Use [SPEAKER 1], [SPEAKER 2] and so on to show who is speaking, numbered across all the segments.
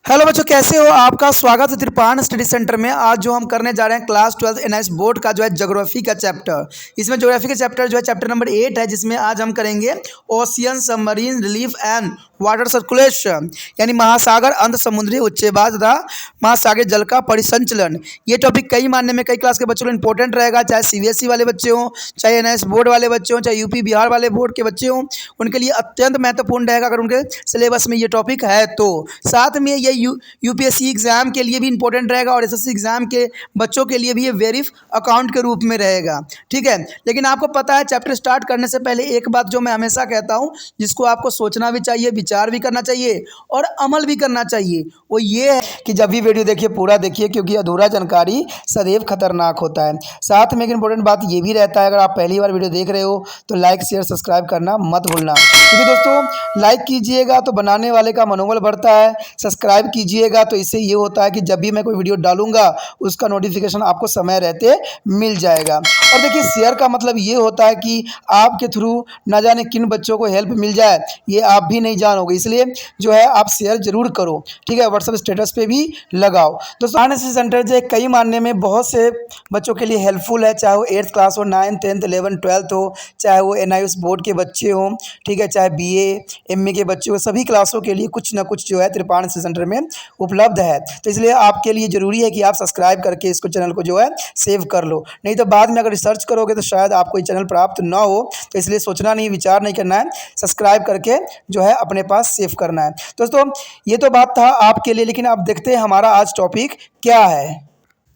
[SPEAKER 1] Hello बच्चों, कैसे हो? आपका स्वागत है त्रिपाण स्टडी सेंटर में। आज जो हम करने जा रहे हैं क्लास 12 एनआईएस बोर्ड का जो है ज्योग्राफी का चैप्टर। इसमें ज्योग्राफी का चैप्टर जो है चैप्टर नंबर 8 है, जिसमें आज हम करेंगे ocean submarine relief and water circulation, यानी महासागर अंत समुद्री उच्चवास तथा महासागरीय जल का परिसंचलन। ये टॉपिक कई मानने में कई क्लास के बच्चों को इंपॉर्टेंट रहेगा, चाहे सीबीएसई वाले बच्चे हों, चाहे एनआईएस बोर्ड वाले बच्चे हों, चाहे यूपी बिहार वाले बोर्ड के बच्चे हों, उनके लिए अत्यंत महत्वपूर्ण रहेगा अगर उनके सिलेबस में ये टॉपिक है तो। साथ में ये यूपीएससी एग्जाम के लिए भी इंपॉर्टेंट रहेगा और एसएससी एग्जाम के बच्चों के लिए भी ये वेरिफ अकाउंट के रूप में रहेगा। ठीक है, लेकिन आपको पता है चैप्टर स्टार्ट करने से पहले एक बात जो मैं हमेशा कहता हूँ, जिसको आपको सोचना भी चाहिए, विचार भी करना चाहिए और अमल भी करना चाहिए, वो ये है कि जब भी वीडियो देखिए पूरा देखिए, क्योंकि अधूरा जानकारी सदैव खतरनाक होता है। साथ में एक इंपॉर्टेंट बात ये भी रहता है, अगर आप पहली बार वीडियो देख रहे हो तो लाइक शेयर सब्सक्राइब करना मत भूलना, क्योंकि दोस्तों लाइक कीजिएगा तो बनाने वाले का मनोबल बढ़ता है, सब्सक्राइब कीजिएगा तो इससे ये होता है कि जब भी मैं कोई वीडियो डालूंगा उसका नोटिफिकेशन आपको समय रहते मिल जाएगा। और देखिए शेयर का मतलब ये होता है कि आपके थ्रू ना जाने किन बच्चों को हेल्प मिल जाए, ये आप भी नहीं जानोगे, इसलिए जो है आप शेयर जरूर करो। ठीक है, व्हाट्सएप स्टेटस पे भी लगाओ। दोस्तों एनआईएस सेंटर जो है कई मानने में बहुत से बच्चों के लिए हेल्पफुल है, चाहे वो 8th क्लास हो, 9th 10th 11th 12th हो, चाहे वो एनआईएस बोर्ड के बच्चे हों, ठीक है, चाहे बीए एमए के बच्चे हो, सभी क्लासों के लिए कुछ ना कुछ जो है त्रिपाण सेंटर में उपलब्ध है। तो इसलिए आपके लिए ज़रूरी है कि आप सब्सक्राइब करके इसको चैनल को जो है सेव कर लो, नहीं तो बाद में अगर रिसर्च करोगे तो शायद आपको ये चैनल प्राप्त ना हो। तो इसलिए सोचना नहीं, विचार नहीं करना है, सब्सक्राइब करके जो है अपने पास सेव करना है। दोस्तों ये तो बात था आपके लिए, लेकिन आप देखते हैं हमारा आज टॉपिक क्या है।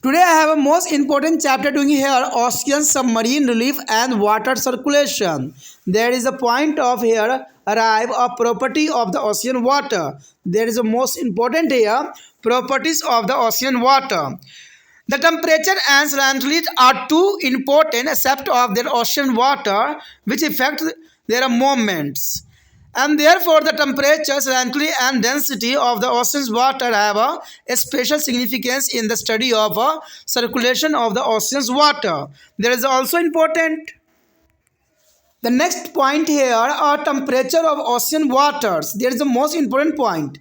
[SPEAKER 1] Today I have a most important chapter doing here, ocean submarine relief and water circulation. There is a point of here arrive a property of the ocean water. There is a most important here properties of the ocean water. The temperature and salinity are too important except of their ocean water, which affect their movements. And therefore the temperature, salinity and density of the ocean's water have a special significance in the study of circulation of the ocean's water. There is also important the next point here are temperature of ocean waters. There is the most important point.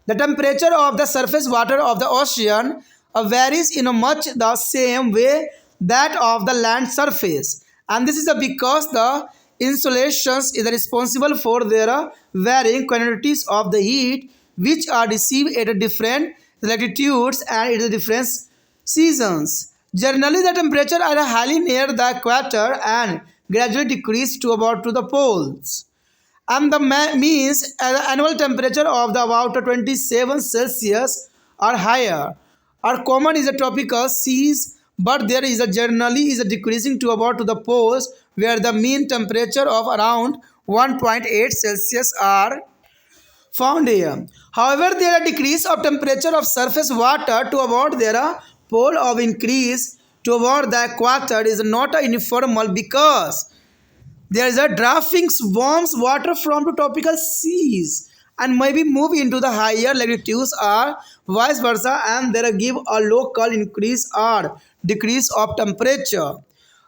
[SPEAKER 1] The temperature of the surface water of the ocean varies in a much the same way that of the land surface, and this is because the insulations is responsible for their varying quantities of the heat which are received at different latitudes and at different seasons. Generally, the temperature are highly near the equator and gradually decrease to about to the poles. And the means the annual temperature of the about 27 Celsius or higher are common is a tropical seas, but there is a generally is a decreasing to about to the poles where the mean temperature of around 1.8 Celsius are found here. However, there are decrease of temperature of surface water to about their pole of increase to about the equator is not a uniformal because there is a drafting warms water from the tropical seas and maybe move into the higher latitudes or vice versa, and there give a local increase or decrease of temperature.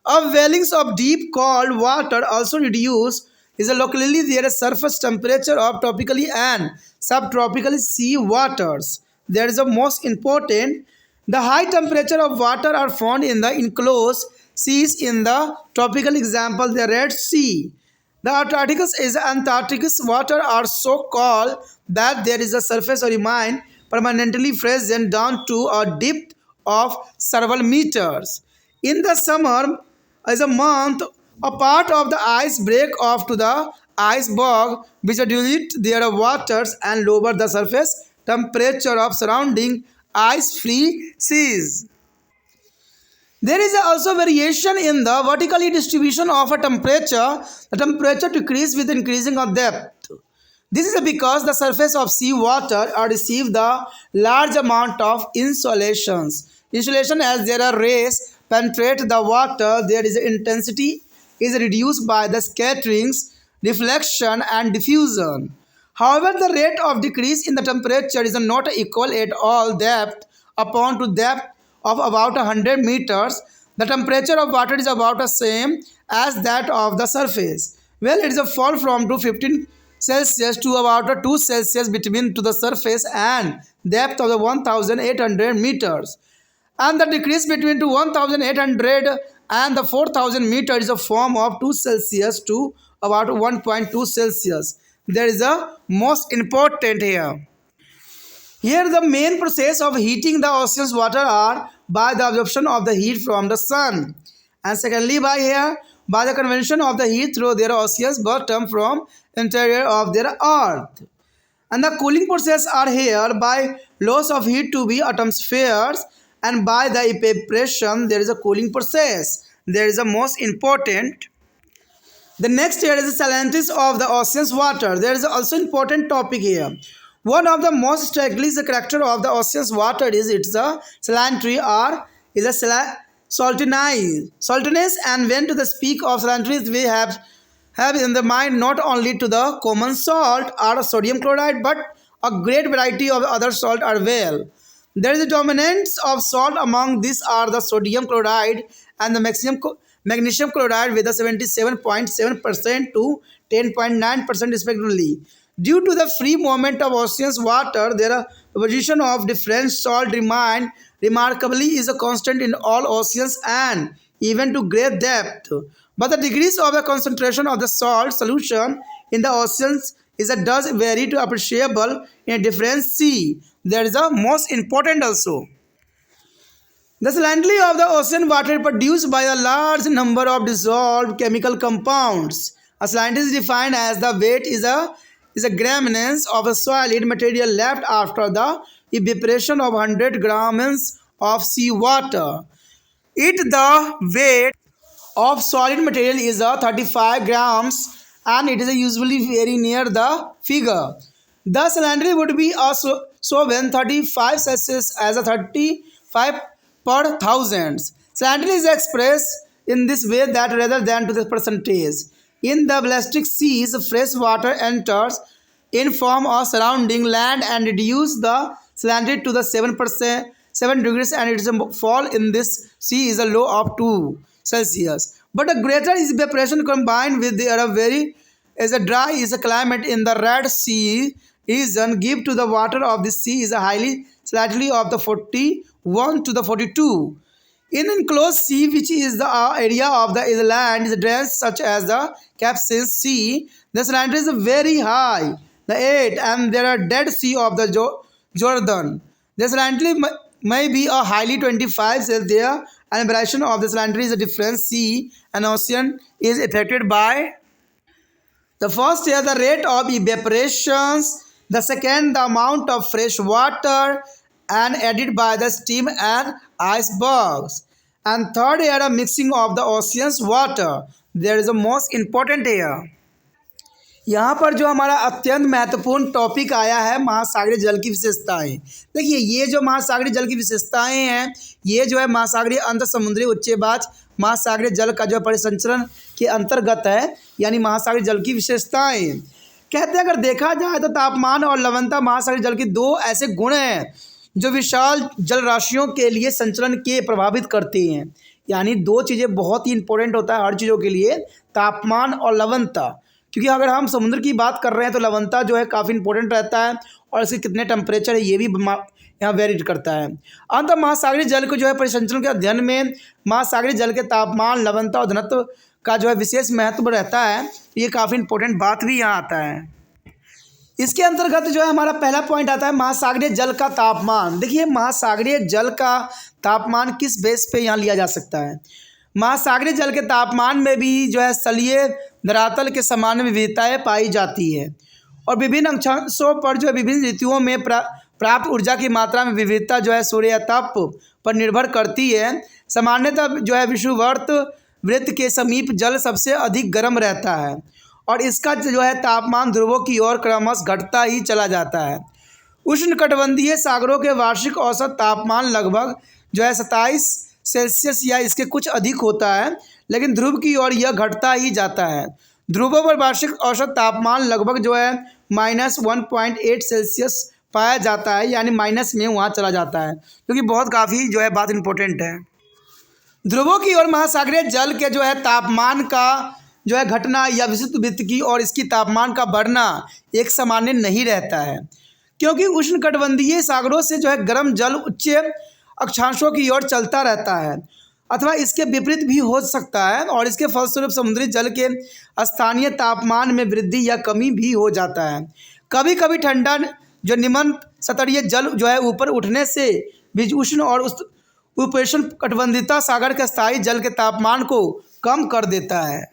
[SPEAKER 1] A wellings of deep cold water also reduce is a locally there is surface temperature of tropically and subtropical sea waters. There is a most important the high temperature of water are found in the enclosed seas in the tropical example the Red Sea. The Antarcticus water are so cold that there is a surface remain permanently frozen down to a depth of several meters. In the summer, as a month, a part of the ice break off to the iceberg, which dilute their waters and lower the surface temperature of surrounding ice-free seas. There is also variation in the vertically distribution of a temperature. The temperature decreases with increasing of depth. This is because the surface of sea water are receive the large amount of insulations. Insulation as their rays penetrate the water, there is intensity is reduced by the scatterings, reflection and diffusion. However, the rate of decrease in the temperature is not equal at all depth upon to depth of about 100 meters. The temperature of water is about the same as that of the surface. Well, it is a fall from to 15 Celsius to about 2 Celsius between to the surface and depth of the 1800 meters. And the decrease between to 1800 and the 4000 meters is a form of 2 Celsius to about 1.2 Celsius. There is a most important here. Here the main process of heating the ocean's water are by the absorption of the heat from the sun, and secondly by the convection of the heat through their ocean's bottom from interior of their earth. And the cooling process are here by loss of heat to the atmospheres, and by the evaporation there is a cooling process. There is a most important. The next here is the salinity of the ocean's water. There is also important topic here. One of the most striking character of the ocean's water is its salinity or is a saltiness. And when to the speak of salinity, we have in the mind not only to the common salt or sodium chloride, but a great variety of other salt as well. There is a dominance of salt among these are the sodium chloride and the magnesium chloride with a 77.7% to 10.9% respectively. Due to the free movement of ocean's water, their position of different salt remain remarkably is a constant in all oceans and even to great depth. But the degrees of the concentration of the salt solution in the oceans is a does vary to appreciable in a different sea. There is a most important also. The salinity of the ocean water is produced by a large number of dissolved chemical compounds. A salinity is defined as the weight is a grams of a solid material left after the evaporation of 100 grams of seawater. The weight of solid material is 35 grams and it is usually very near the figure. The salinity would be also when 35 Celsius as a 35 per thousand. Salinity is expressed in this way that rather than to the percentage. In the Baltic Seas, fresh water enters in form of surrounding land and reduce the salinity to the 7 degrees, and its fall in this sea is a low of 2 Celsius. But a greater evaporation combined with the other very as a dry is a climate in the Red Sea region give to the water of the sea is a highly salinity of the 41 to the 42. In enclosed sea, which is the area of the land is drains such as the Caspian Sea, the salinity is very high, the 8, and there are Dead Sea of the Jordan. The salinity may be a highly 25 Celsius, and variation of the salinity is a different sea and ocean is affected by the first here the rate of evaporations, the second the amount of fresh water and added by the steam and icebergs, and third here a mixing of the ocean's water. There is a most important here. यहाँ पर जो हमारा अत्यंत महत्वपूर्ण topic आया है महासागरीय जल की विशेषताएं। देखिए ये जो महासागरीय जल की विशेषताएं हैं ये जो है महासागरीय अंत समुद्री उच्चवाच महासागरीय जल का जो परिसंचरण के अंतर्गत है, यानी महासागरीय जल की विशेषताएं। कहते हैं अगर देखा जाए तो तापमान और लवणता महासागरीय जल के दो ऐसे गुण हैं जो विशाल जल राशियों के लिए संचलन के प्रभावित करते हैं। यानी दो चीज़ें बहुत ही इंपॉर्टेंट होता है हर चीज़ों के लिए, तापमान और लवणता। क्योंकि अगर हम समुद्र की बात कर रहे हैं तो लवणता जो है काफ़ी इंपॉर्टेंट रहता है और इसके कितने टेम्परेचर है ये भी यहाँ वेरी करता है। अंत महासागरीय जल को जो है परिसंचरण के अध्ययन में महासागरीय जल के तापमान लवणता और घनत्व का जो है विशेष महत्व रहता है। ये काफ़ी इंपॉर्टेंट बात भी यहाँ आता है। इसके अंतर्गत जो है हमारा पहला पॉइंट आता है महासागरीय जल का तापमान। देखिए महासागरीय जल का तापमान किस बेस पे यहाँ लिया जा सकता है। महासागरीय जल के तापमान में भी जो है स्थलीय धरातल के समान विविधताएं पाई जाती है और विभिन्न अंशों पर जो है विभिन्न ऋतुओं में प्राप्त ऊर्जा की मात्रा में विविधता जो है सूर्य ताप पर निर्भर करती है। सामान्यतः जो है विषुववर्त वृत्त के समीप जल सबसे अधिक गर्म रहता है और इसका जो है तापमान ध्रुवों की ओर क्रमशः घटता ही चला जाता है। उष्णकटिबंधीय सागरों के वार्षिक औसत तापमान लगभग जो है 27 सेल्सियस या इसके कुछ अधिक होता है, लेकिन ध्रुव की ओर यह घटता ही जाता है। ध्रुवों पर वार्षिक औसत तापमान लगभग जो है -1.8 सेल्सियस पाया जाता है, यानी माइनस में वहाँ चला जाता है, क्योंकि बहुत काफ़ी जो है बात इंपॉर्टेंट है। ध्रुवों की ओर महासागरीय जल के जो है तापमान का जो है घटना या विस्तृत वृत्त की और इसकी तापमान का बढ़ना एक सामान्य नहीं रहता है, क्योंकि उष्णकटिबंधीय सागरों से जो है गर्म जल उच्च अक्षांशों की ओर चलता रहता है, अथवा इसके विपरीत भी हो सकता है, और इसके फलस्वरूप समुद्री जल के स्थानीय तापमान में वृद्धि या कमी भी हो जाता है। कभी कभी ठंडा जो निम्न सतहीय जल जो है ऊपर उठने से भी उष्ण और उपोष्ण कटिबंधीय सागर के स्थायी जल के तापमान को कम कर देता है।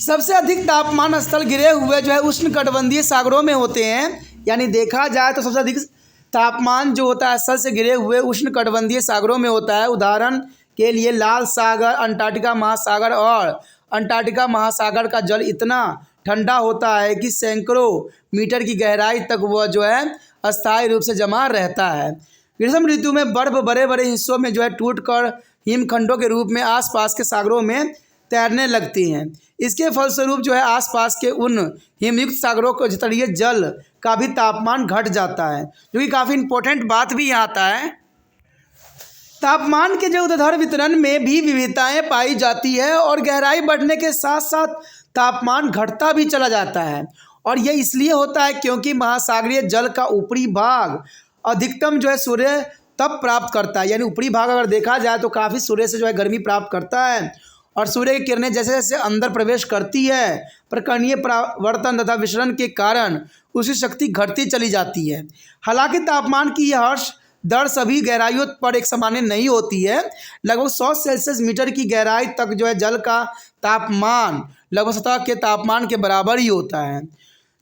[SPEAKER 1] सबसे अधिक तापमान स्थल घिरे हुए जो है उष्णकटिबंधीय सागरों में होते हैं, यानी देखा जाए तो सबसे अधिक तापमान जो होता है स्थल से घिरे हुए उष्णकटिबंधीय सागरों में होता है। उदाहरण के लिए लाल सागर, अंटार्कटिका महासागर और अंटार्कटिका महासागर का जल इतना ठंडा होता है कि सैकड़ों मीटर की गहराई तक वह जो है अस्थायी रूप से जमा रहता है। ग्रीष्म ऋतु में बर्फ बड़े बड़े हिस्सों में जो है टूटकर हिमखंडों के रूप में आसपास के सागरों में तैरने लगती हैं। इसके फलस्वरूप जो है आसपास के उन हिमयुक्त सागरों को तटीय जल का भी तापमान घट जाता है, जो कि काफ़ी इंपॉर्टेंट बात भी यहाँ आता है। तापमान के जो ऊर्ध्वाधर वितरण में भी विविधताएं पाई जाती है और गहराई बढ़ने के साथ साथ तापमान घटता भी चला जाता है, और यह इसलिए होता है क्योंकि महासागरीय जल का ऊपरी भाग अधिकतम जो है सूर्य तप प्राप्त करता है, यानी ऊपरी भाग अगर देखा जाए तो काफ़ी सूर्य से जो है गर्मी प्राप्त करता है, और सूर्य की किरणें जैसे जैसे अंदर प्रवेश करती है प्रकरणीय परावर्तन तथा विसरण के कारण उसकी शक्ति घटती चली जाती है। हालांकि तापमान की यह हर्ष दर सभी गहराइयों पर एक सामान्य नहीं होती है। लगभग 100 सेल्सियस मीटर की गहराई तक जो है जल का तापमान लगभग सतह के तापमान के बराबर ही होता है,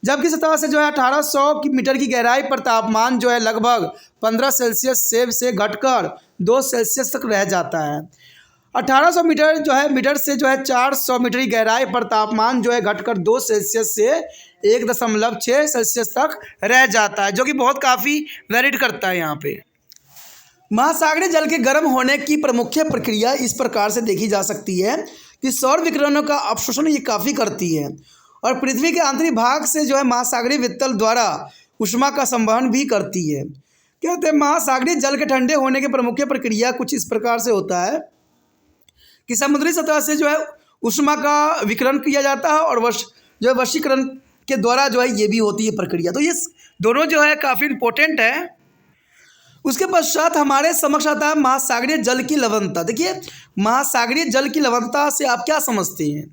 [SPEAKER 1] जबकि सतह से जो है 1800 मीटर की गहराई पर तापमान जो है लगभग 15 सेल्सियस से घटकर 2 सेल्सियस तक रह जाता है। 1800 मीटर जो है मीटर से जो है 400 मीटर की गहराई पर तापमान जो है घटकर 2 सेल्सियस से 1.6 सेल्सियस तक रह जाता है, जो कि बहुत काफ़ी वेरीड करता है। यहाँ पे महासागरीय जल के गर्म होने की प्रमुख प्रक्रिया इस प्रकार से देखी जा सकती है कि सौर विकिरणों का अवशोषण ये काफ़ी करती है, और पृथ्वी के आंतरिक भाग से जो है महासागरीय वित्तल द्वारा ऊष्मा का संवहन भी करती है। कहते हैं महासागरीय जल के ठंडे होने की प्रमुख प्रक्रिया कुछ इस प्रकार से होता है कि समुद्री सतह से जो है ऊष्मा का विकिरण किया जाता है, और जो है वशीकरण के द्वारा जो है ये भी होती है प्रक्रिया। तो ये दोनों जो है काफ़ी इम्पोर्टेंट है। उसके पश्चात हमारे समक्ष आता है महासागरीय जल की लवणता। देखिए महासागरीय जल की लवणता से आप क्या समझते हैं?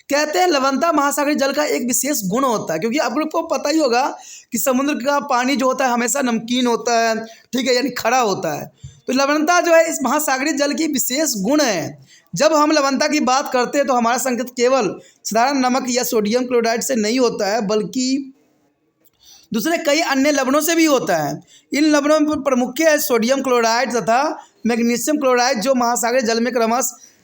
[SPEAKER 1] कहते हैं लवणता महासागरीय जल का एक विशेष गुण होता है, क्योंकि आप लोग को पता ही होगा कि समुद्र का पानी जो होता है हमेशा नमकीन होता है, ठीक है, यानी खड़ा होता है। तो लवणता जो है इस महासागरीय जल की विशेष गुण है। जब हम लवणता की बात करते हैं तो हमारा संकेत केवल साधारण नमक या सोडियम क्लोराइड से नहीं होता है, बल्कि दूसरे कई अन्य लवणों से भी होता है। इन लवणों में प्रमुख है सोडियम क्लोराइड तथा मैग्नीशियम क्लोराइड, जो महासागरीय जल में क्रमशः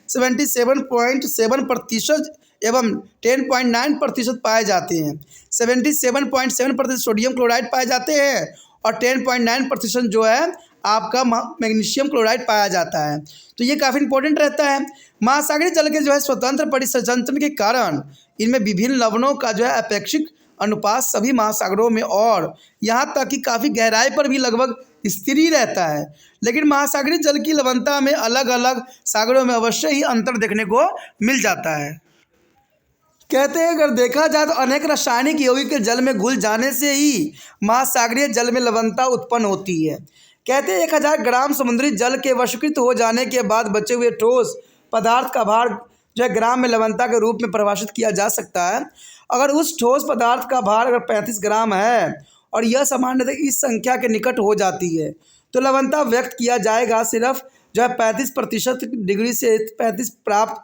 [SPEAKER 1] 77.7% एवं 10.9% पाए जाते हैं। 77.7% सोडियम क्लोराइड पाए जाते हैं और 10.9% जो है आपका मैग्नीशियम क्लोराइड पाया जाता है। तो ये काफ़ी इंपॉर्टेंट रहता है। महासागरीय जल के जो है स्वतंत्र परिसंचरण के कारण इनमें विभिन्न लवणों का जो है अपेक्षिक अनुपात सभी महासागरों में और यहाँ तक कि काफ़ी गहराई पर भी लगभग स्थिर ही रहता है। लेकिन महासागरीय जल की लवणता में अलग अलग सागरों में अवश्य ही अंतर देखने को मिल जाता है। कहते हैं अगर देखा जाए तो अनेक रासायनिक यौगिक जल में घुल जाने से ही महासागरीय जल में लवणता उत्पन्न होती है। कहते हैं 1000 ग्राम समुद्री जल के वशीकृत हो जाने के बाद बचे हुए ठोस पदार्थ का भार जो है ग्राम में लवणता के रूप में परिभाषित किया जा सकता है। अगर उस ठोस पदार्थ का भार अगर 35 ग्राम है और यह सामान्यतः इस संख्या के निकट हो जाती है तो लवणता व्यक्त किया जाएगा सिर्फ जो है 35% डिग्री से 35 प्राप्त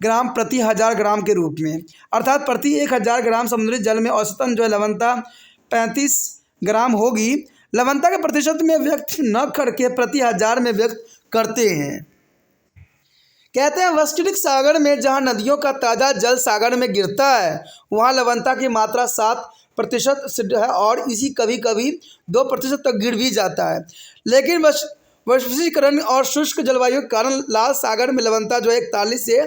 [SPEAKER 1] ग्राम प्रति 1000 ग्राम के रूप में, अर्थात प्रति 1000 ग्राम समुद्री जल में औसतन जो है लवणता 35 ग्राम होगी। लवणता के प्रतिशत में व्यक्त न करके प्रति 1000 में व्यक्त करते हैं। कहते हैं वस्टरिक सागर में जहाँ नदियों का ताज़ा जल सागर में गिरता है वहाँ लवणता की मात्रा 7% सिद्ध है और इसी कभी कभी 2% तक गिर भी जाता है। लेकिन वैश्वीकरण और शुष्क जलवायु के कारण लाल सागर में लवणता जो है 41 से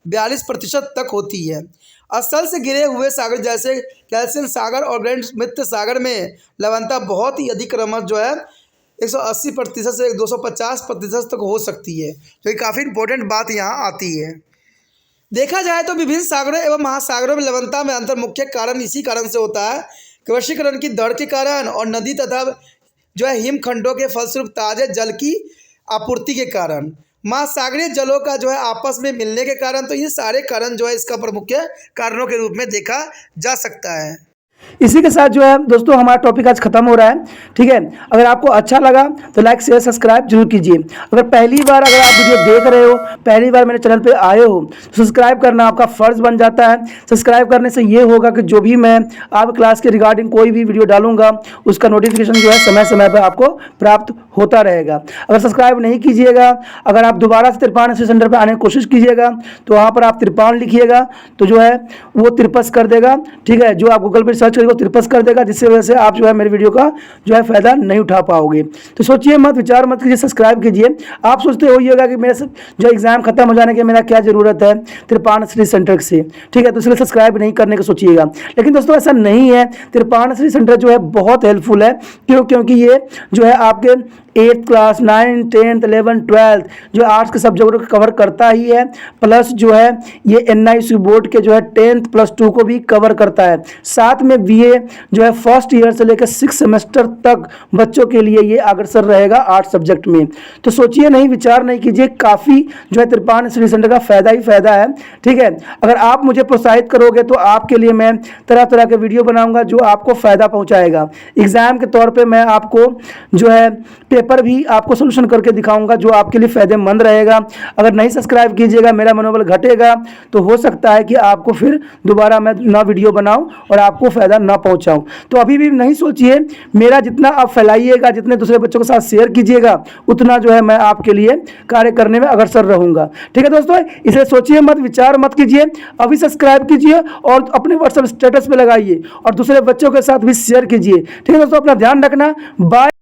[SPEAKER 1] 42% तक होती है। स्थल से घिरे हुए सागर जैसे कैल्सियम सागर और ग्रैंड मित्र सागर में लवणता बहुत ही अधिक क्रमश जो है 180% से 250% तक हो सकती है। तो ये काफ़ी इंपॉर्टेंट बात यहाँ आती है। देखा जाए तो विभिन्न सागरों एवं महासागरों में लवणता में अंतर मुख्य कारण इसी कारण से होता है, वशीकरण की दर के कारण और नदी तथा जो है हिमखंडों के फलस्वरूप ताजे जल की आपूर्ति के कारण, महासागरीय जलों का जो है आपस में मिलने के कारण। तो ये सारे कारण जो है इसका प्रमुख कारणों के रूप में देखा जा सकता है। इसी के साथ जो है दोस्तों हमारा टॉपिक आज खत्म हो रहा है। ठीक है, अगर आपको अच्छा लगा तो लाइक शेयर सब्सक्राइब जरूर कीजिए। अगर पहली बार अगर आप वीडियो देख रहे हो, पहली बार मेरे चैनल पे आए हो, तो सब्सक्राइब करना आपका फ़र्ज़ बन जाता है। सब्सक्राइब करने से ये होगा कि जो भी मैं आप क्लास के रिगार्डिंग कोई भी वीडियो डालूंगा उसका नोटिफिकेशन जो है समय समय पर आपको प्राप्त होता रहेगा। अगर सब्सक्राइब नहीं कीजिएगा, अगर आप दोबारा से तिरपान सेंटर पर आने की कोशिश कीजिएगा तो वहाँ पर आप तिरपान लिखिएगा तो जो है वो तिरपस कर देगा। ठीक है, जो आप गूगल पर सर्च को तिरपस कर देगा, जिससे वजह से आप जो है मेरे वीडियो का जो है फायदा नहीं उठा पाओगे। तो सोचिए मत, विचार मत कीजिए, सब्सक्राइब कीजिए। आप सोचते होइएगा कि मेरे जो एग्जाम खत्म हो जाने के मेरा क्या जरूरत है तिरपान स्टडी सेंटर से। ठीक है, तो इसलिए सब्सक्राइब नहीं करने का सोचिएगा, लेकिन दोस्तों ऐसा नहीं है। तिरपान स्टडी सेंटर जो है बहुत हेल्पफुल है। क्योंकि ये जो है आपके 8th class 9th 10th 11th 12th जो आर्ट्स के सब्जेक्टों को कवर करता ही है, प्लस जो है ये NIC बोर्ड के जो है 10th +2 को भी कवर करता है। साथ में BA जो है फर्स्ट ईयर से लेकर 6 सेमेस्टर तक बच्चों के लिए ये अग्रसर रहेगा आर्ट्स सब्जेक्ट में। तो सोचिए नहीं, विचार नहीं कीजिए, काफ़ी जो है तिरपान स्टडी सेंटर का फ़ायदा ही फ़ायदा है। ठीक है, अगर आप मुझे प्रोत्साहित करोगे तो आपके लिए मैं तरह तरह के वीडियो बनाऊँगा जो आपको फ़ायदा पहुँचाएगा। एग्ज़ाम के तौर पर मैं आपको जो है पेपर भी आपको सोल्यूशन करके दिखाऊंगा जो आपके लिए फ़ायदेमंद रहेगा। अगर नहीं सब्सक्राइब कीजिएगा, मेरा मनोबल घटेगा, तो हो सकता है कि आपको फिर दोबारा मैं ना वीडियो बनाऊं और आपको फ़ायदा ना पहुंचाऊं। तो अभी भी नहीं सोचिए, मेरा जितना आप फैलाइएगा, जितने दूसरे बच्चों के साथ शेयर कीजिएगा, उतना जो है मैं आपके लिए कार्य करने में अग्रसर रहूँगा। ठीक है दोस्तों, इसे सोचिए मत, विचार मत कीजिए, अभी सब्सक्राइब कीजिए और अपने व्हाट्सएप स्टेटस पर लगाइए और दूसरे बच्चों के साथ भी शेयर कीजिए। ठीक है दोस्तों, अपना ध्यान रखना। बाय।